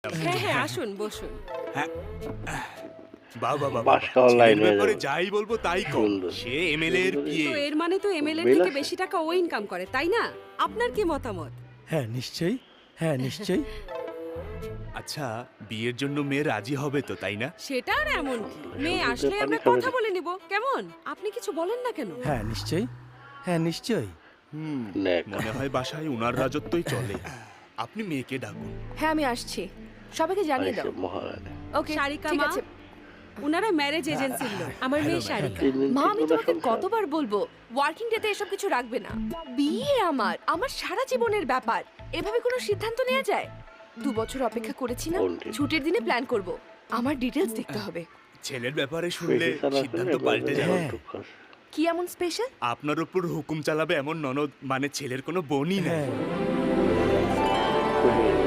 হ্যাঁ হ্যাঁ আসুন বসুন। বাবা বাবা বাস খাওয়ার লাইন হয়ে ব্যাপারে যাবে। যাই বলবো তাই কম। সুন্দর। সে এমএলএ এর পিএ। তো এর মানে তো এমএলএ বিল থেকে আছে? বেশি টাকা ও ইনকাম করে তাই না? আপনার কি মতামত? হ্যাঁ নিশ্চয়ই, হ্যাঁ নিশ্চয়ই। আচ্ছা বিয়ের জন্য মেয়ে রাজি হবে তো তাই না? সেটা আর এমন কি, মেয়ে সবুজে আসলে পানি আমরা খাবে কথা না। বলে নিব কেমন? আপনি কিছু বলেন না কেন? হ্যাঁ নিশ্চয়ই, হ্যাঁ নিশ্চয়ই। নেক। মনে হয় বাসায় উনার রাজত্বই চলে। আপনি মেয়েকে ডাকুন। হ্যাঁ আমি আসছি, সবাইকে জানিয়ে দাও। আরেকটা মহারানী। ওকে সারিকা ঠিক মা, আছে। উনারা ম্যারেজ এজেন্সির লোক। আমার মেয়ে সারিকা। তিন দিন মা ঠিক আমি মতো তোমাকে সংসার। কতবার বলবো ওয়ার্কিং ডেতে এসব কিছু রাখবে না। বিয়ে আমার আমার সারা জীবনের ব্যাপার, এভাবে কোনো সিদ্ধান্ত নেওয়া যায়? 2 বছর অপেক্ষা করেছি না, কোনটি? ছুটির দিনে প্ল্যান করব। আমার ডিটেলস দেখতে হবে। ছেলের ব্যাপারে শুনলে বেশি চালাক সিদ্ধান্ত হলে পাল্টে একবার যাবে। হ্যাঁ। টুক করে। কি এমন স্পেশাল? আপনার উপর হুকুম চালাবে এমন ননদ, মানে ছেলের কোনো বোনই নাই। হ্যাঁ খুবই